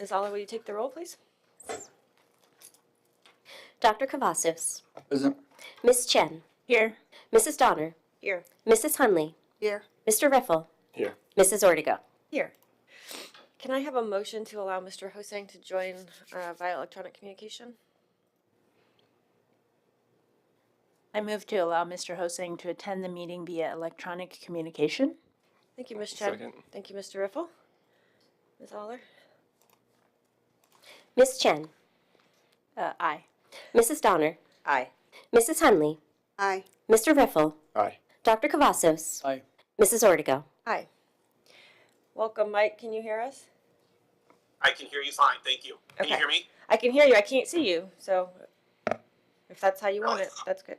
Ms. Aller, will you take the roll, please? Dr. Cavazos. Present. Ms. Chen. Here. Mrs. Donner. Here. Mrs. Hunley. Here. Mr. Riffle. Here. Mrs. Ortega. Here. Can I have a motion to allow Mr. Hosang to join via electronic communication? I move to allow Mr. Hosang to attend the meeting via electronic communication. Thank you, Ms. Chen. Second. Thank you, Mr. Riffle. Ms. Aller? Ms. Chen. Aye. Mrs. Donner. Aye. Mrs. Hunley. Aye. Mr. Riffle. Aye. Dr. Cavazos. Aye. Mrs. Ortega. Aye. Welcome, Mike. Can you hear us? I can hear you fine, thank you. Can you Okay. hear me? I can hear you. I can't see you. So if that's how you want it, that's good.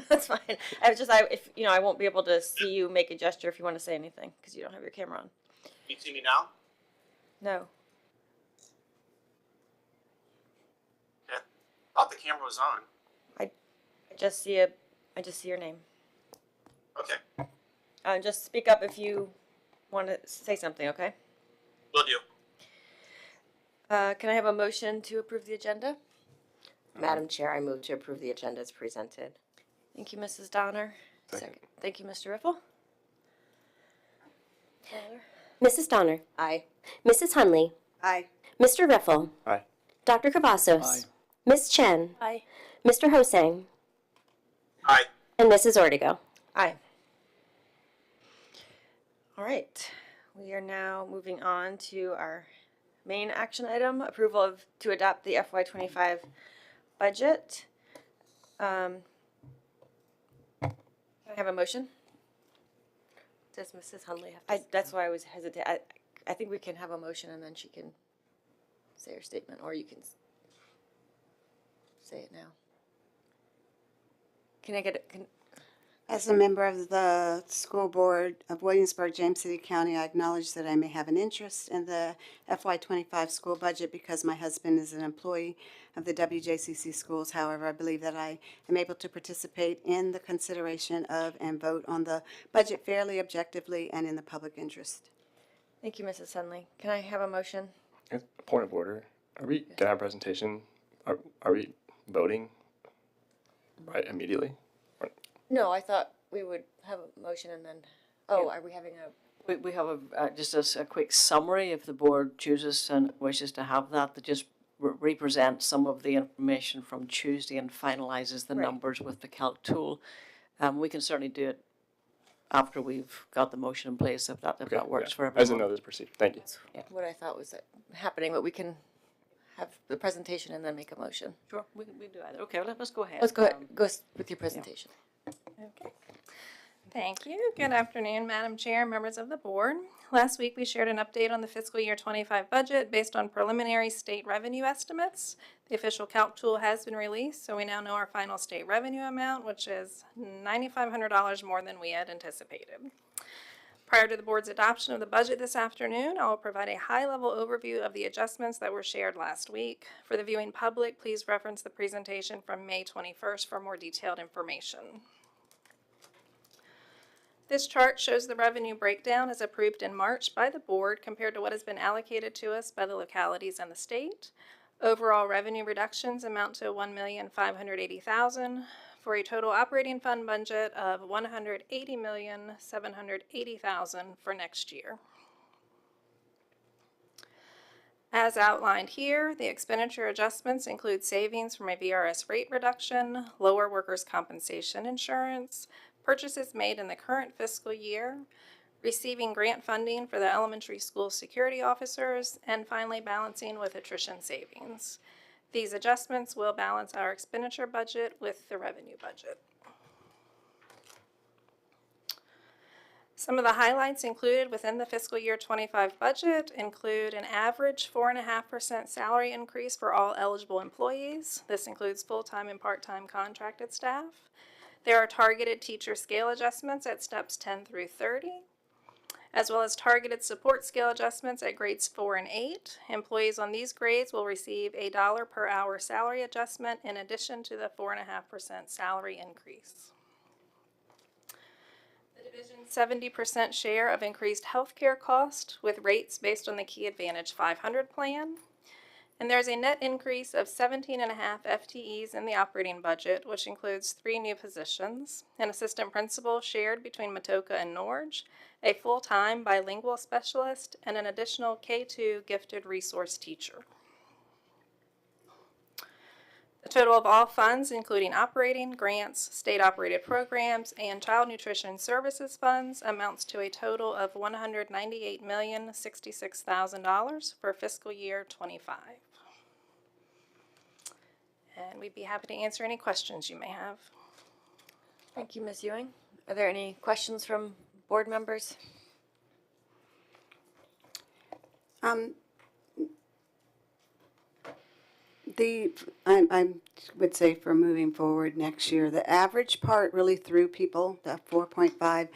That's fine. I won't be able to see you make a gesture if you want to say anything because you don't have your camera on. You see me now? No. Yeah. Thought the camera was on. I just see your name. Okay, Just speak up if you want to say something, okay? will do. Can I have a motion to approve the agenda? Madam Chair, I move to approve the agenda as presented. Thank you, Mrs. Donner. Second. Thank you, Mr. Riffle. Mrs. Donner. Aye. Mrs. Hunley. Aye. Mr. Riffle. Aye. Dr. Cavazos. Aye. Ms. Chen. Aye. Mr. Hosang. Aye. And Mrs. Ortega. Aye. All right. We are now moving on to our main action item, approval to adopt the FY25 budget. Can I have a motion? Does Mrs. Hunley have to? That's why I was hesitant. I think we can have a motion and then she can say her statement, or you can say it now. Can I get it? As a member of the school board of Williamsburg, James City County, I acknowledge that I may have an interest in the FY25 school budget because my husband is an employee of the WJCC schools. However, I believe that I am able to participate in the consideration of and vote on the budget fairly, objectively, and in the public interest. Thank you, Mrs. Sunley. Can I have a motion? A point of order. Are we gonna have a presentation? Are we voting right immediately? No, I thought we would have a motion and then, are we having a? We have just a quick summary if the board chooses and wishes to have that just represents some of the information from Tuesday and finalizes the Right. numbers with the calc tool. We can certainly do it after we've got the motion in place if that works for everyone. As another's perceived. Thank you. What I thought was happening, but we can have the presentation and then make a motion. Sure, we can do either. Okay, let's go ahead. Let's go ahead, with your presentation. Okay. Thank you. Good afternoon, Madam Chair, members of the board. Last week, we shared an update on the fiscal year 25 budget based on preliminary state revenue estimates. The official calc tool has been released, so we now know our final state revenue amount, which is $9,500 more than we had anticipated. Prior to the board's adoption of the budget this afternoon, I will provide a high-level overview of the adjustments that were shared last week. For the viewing public, please reference the presentation from May 21st for more detailed information. This chart shows the revenue breakdown as approved in March by the board compared to what has been allocated to us by the localities and the state. Overall revenue reductions amount to $1,580,000 for a total operating fund budget of $180,780,000 for next year. As outlined here, the expenditure adjustments include savings from a VRS rate reduction, lower workers' compensation insurance, purchases made in the current fiscal year, receiving grant funding for the elementary school security officers, and finally balancing with attrition savings. These adjustments will balance our expenditure budget with the revenue budget. Some of the highlights included within the fiscal year 25 budget include an average 4.5% salary increase for all eligible employees. This includes full-time and part-time contracted staff. There are targeted teacher scale adjustments at steps 10 through 30, as well as targeted support scale adjustments at grades 4 and 8. Employees on these grades will receive a $1 per hour salary adjustment in addition to the 4.5% salary increase. The division's 70% share of increased health care cost with rates based on the Key Advantage 500 plan. And there's a net increase of 17.5 FTEs in the operating budget, which includes 3 new positions: an assistant principal shared between Matoka and Norge, a full-time bilingual specialist, and an additional K2 gifted resource teacher. The total of all funds, including operating, grants, state-operated programs, and child nutrition services funds, amounts to a total of $198,066,000 for fiscal year 25. And we'd be happy to answer any questions you may have. Thank you, Ms. Ewing. Are there any questions from board members? I would say for moving forward next year, the average part really threw people, that 4.5.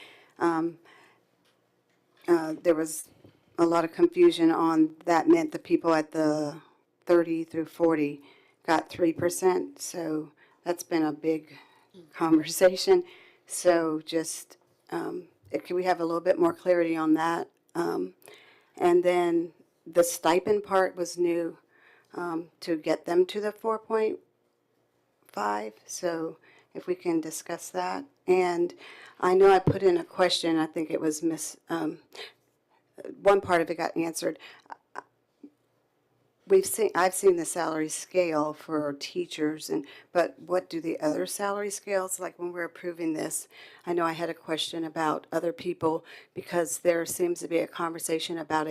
There was a lot of confusion on that meant the people at the 30 through 40 got 3%. So that's been a big conversation. So just, can we have a little bit more clarity on that? And then the stipend part was new. To get them to the 4.5. So if we can discuss that. And I know I put in a question, I think it was one part of it got answered. I've seen the salary scale for teachers, but what do the other salary scales, like when we're approving this? I know I had a question about other people because there seems to be a conversation about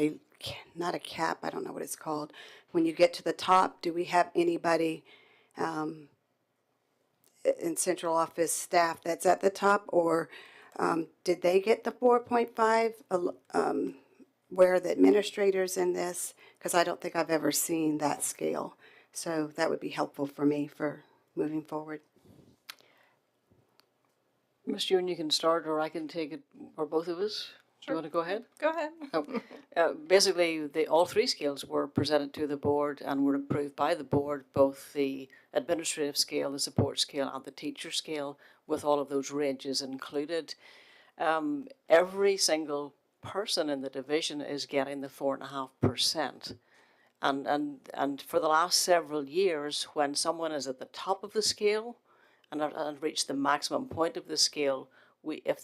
not a cap, I don't know what it's called. When you get to the top, do we have anybody in central office staff that's at the top, or did they get the 4.5? Where are the administrators in this? Because I don't think I've ever seen that scale. So that would be helpful for me for moving forward. Ms. Ewing, you can start, or I can take it, or both of us. Do you want to go ahead? Go ahead. Basically, all 3 scales were presented to the board and were approved by the board, both the administrative scale, the support scale, and the teacher scale, with all of those ranges included. Every single person in the division is getting the 4.5%. And for the last several years, when someone is at the top of the scale and reached the maximum point of the scale, if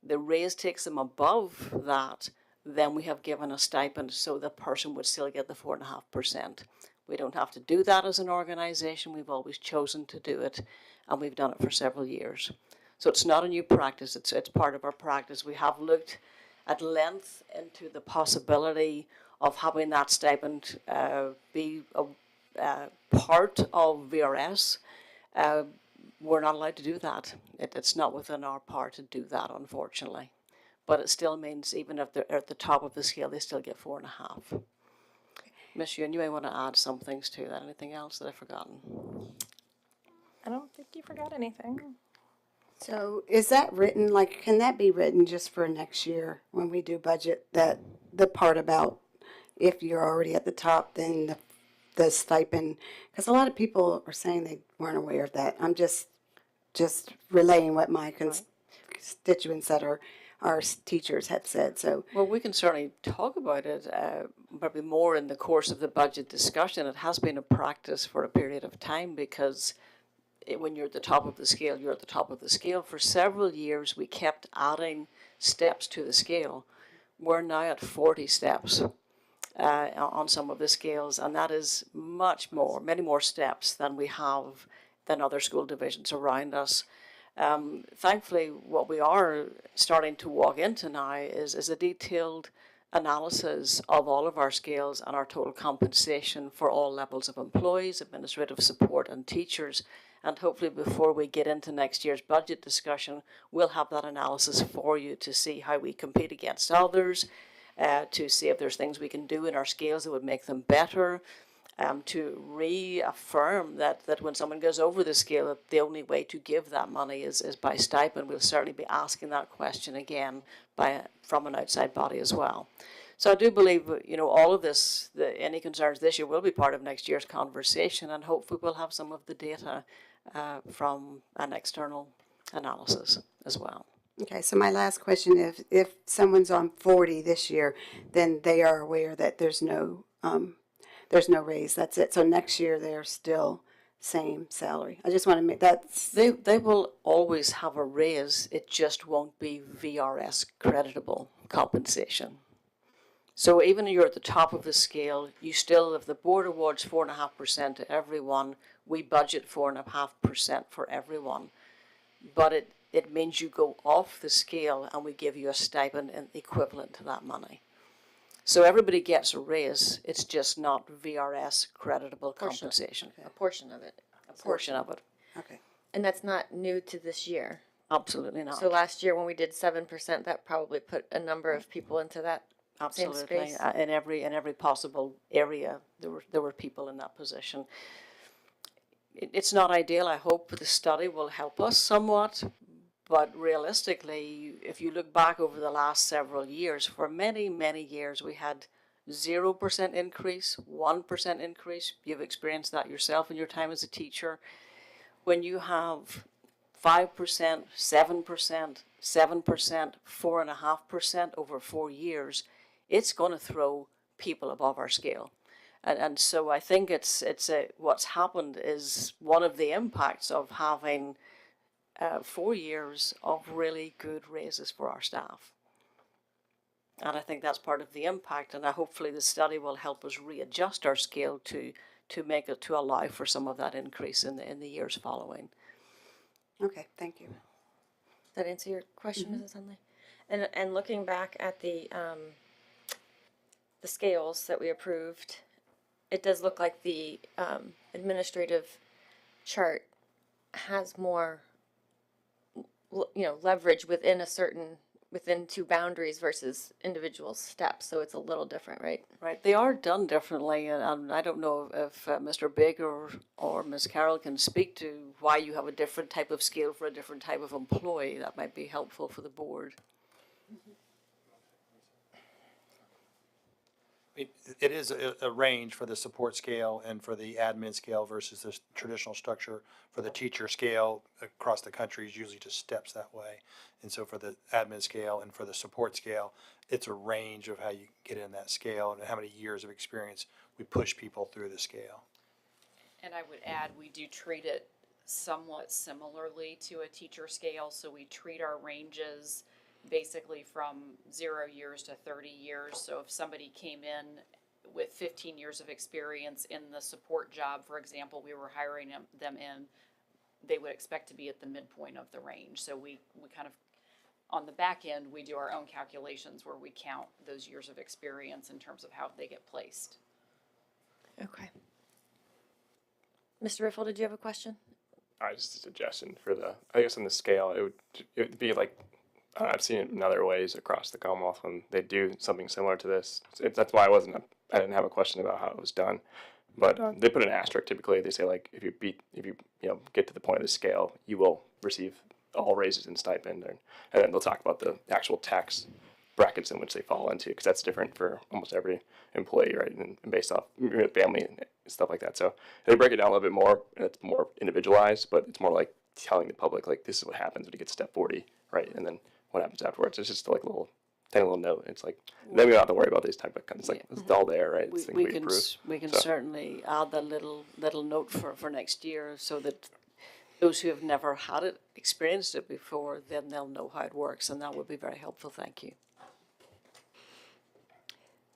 the raise takes them above that, then we have given a stipend so the person would still get the 4.5%. We don't have to do that as an organisation. We've always chosen to do it, and we've done it for several years. So it's not a new practice. It's part of our practice. We have looked at length into the possibility of having that stipend be a part of VRS. We're not allowed to do that. It's not within our power to do that, unfortunately. But it still means even if they're at the top of the scale, they still get 4.5. Ms. Ewing, you may want to add some things to that. Anything else that I've forgotten? I don't think you forgot anything. So is that written, like, can that be written just for next year when we do budget, that the part about if you're already at the top, then the stipend? Because a lot of people are saying they weren't aware of that. I'm just relaying what my constituents that are our teachers have said. So well, we can certainly talk about it, probably more in the course of the budget discussion. It has been a practice for a period of time because when you're at the top of the scale, you're at the top of the scale. For several years, we kept adding steps to the scale. We're now at 40 steps on some of the scales, and that is many more steps than we have than other school divisions around us. Thankfully, what we are starting to walk into now is a detailed analysis of all of our scales and our total compensation for all levels of employees, administrative support, and teachers. And hopefully before we get into next year's budget discussion, we'll have that analysis for you to see how we compete against others, to see if there's things we can do in our scales that would make them better, to reaffirm that when someone goes over the scale, that the only way to give that money is by stipend. We'll certainly be asking that question again from an outside body as well. So I do believe, all of this, any concerns this year will be part of next year's conversation, and hopefully we'll have some of the data from an external analysis as well. okay, so my last question is, if someone's on 40 this year, then they are aware that there's no there's no raise, that's it. So next year, they're still same salary. I just want to make, that's, They will always have a raise, it just won't be VRS creditable compensation. So even if you're at the top of the scale, you still, if the board awards 4.5% to everyone, we budget 4.5% for everyone. But it means you go off the scale and we give you a stipend equivalent to that money. So everybody gets a raise, it's just not VRS creditable compensation. A portion of it. A portion of it. okay. And that's not new to this year. Absolutely not. So last year when we did 7%, that probably put a number of people into that same Absolutely. space. In every possible area, there were people in that position. It's not ideal. I hope the study will help us somewhat, but realistically, if you look back over the last several years, for many, many years, we had 0% increase, 1% increase. You've experienced that yourself in your time as a teacher. When you have 5%, 7%, 7%, 4.5% over 4 years, it's going to throw people above our scale. And so I think what's happened is one of the impacts of having 4 years of really good raises for our staff. And I think that's part of the impact, and hopefully the study will help us readjust our scale to make it, to allow for some of that increase in the years following. Okay, thank you. Does that answer your question, Mrs. Hunley? And looking back at the scales that we approved, it does look like the administrative chart has more, leverage within within two boundaries versus individual steps. So it's a little different, right? Right, they are done differently, and I don't know if Mr. Baker or Ms. Carroll can speak to why you have a different type of scale for a different type of employee. That might be helpful for the board. It is a range for the support scale and for the admin scale versus the traditional structure. For the teacher scale across the country is usually just steps that way. And so for the admin scale and for the support scale, it's a range of how you get in that scale and how many years of experience we push people through the scale. And I would add, we do treat it somewhat similarly to a teacher scale. So we treat our ranges basically from 0 years to 30 years. So if somebody came in with 15 years of experience in the support job, for example, we were hiring them in, they would expect to be at the midpoint of the range. So we kind of, on the back end, we do our own calculations where we count those years of experience in terms of how they get placed. Okay. Mr. Riffle, did you have a question? Just a suggestion for I guess on the scale, it would be like, I've seen it in other ways across the Commonwealth when they do something similar to this. That's why I didn't have a question about how it was done. But they put an asterisk typically. They say like if you get to the point of the scale, you will receive all raises and stipend, and then they'll talk about the actual tax brackets in which they fall into, because that's different for almost every employee, right? And based off family and stuff like that. So they break it down a little bit more, and it's more individualized, but it's more like telling the public like this is what happens when you get to step 40, right? And then what happens afterwards. It's just like a tiny little note. It's like, then we don't have to worry about these type of, it's like, it's all there, right? It's things we approve. We can certainly add that little note for next year so that those who have never had it, experienced it before, then they'll know how it works, and that would be very helpful. Thank you.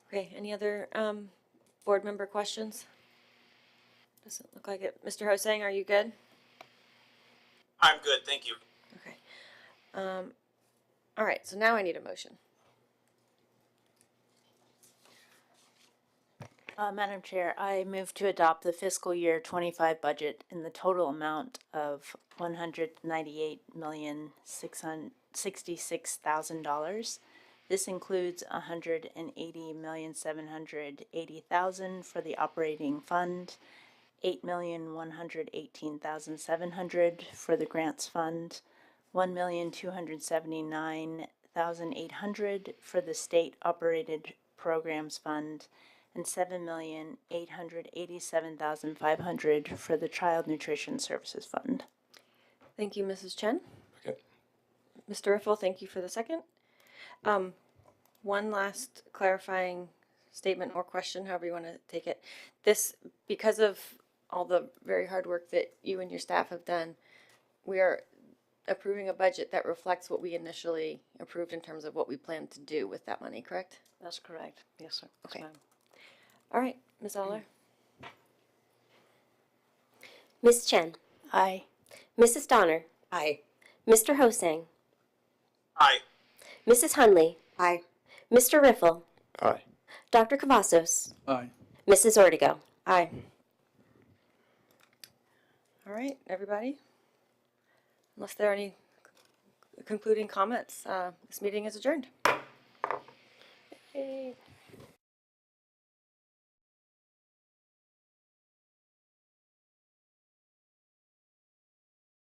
Okay, any other board member questions? Doesn't look like it. Mr. Hosang, are you good? I'm good, thank you. Okay. All right, so now I need a motion. Madam Chair, I move to adopt the fiscal year 25 budget in the total amount of $198,666,000. This includes $180,780,000 for the operating fund, $8,118,700 for the grants fund, $1,279,800 for the state operated programs fund, and $7,887,500 for the Child Nutrition Services Fund. Thank you, Mrs. Chen. Okay. Mr. Riffle, thank you for the second. One last clarifying statement or question, however you want to take it. This, because of all the very hard work that you and your staff have done, we are approving a budget that reflects what we initially approved in terms of what we plan to do with that money, correct? That's correct. Yes, sir. Yes, Okay. ma'am. All right, Ms. Aller? Ms. Chen, Aye. Mrs. Donner, Aye. Mr. Hosang, Aye. Mrs. Hunley, Aye. Mr. Riffle, Aye. Dr. Cavazos, Aye. Mrs. Ortego. Aye. All right, everybody? Unless there are any concluding comments, this meeting is adjourned. Yay.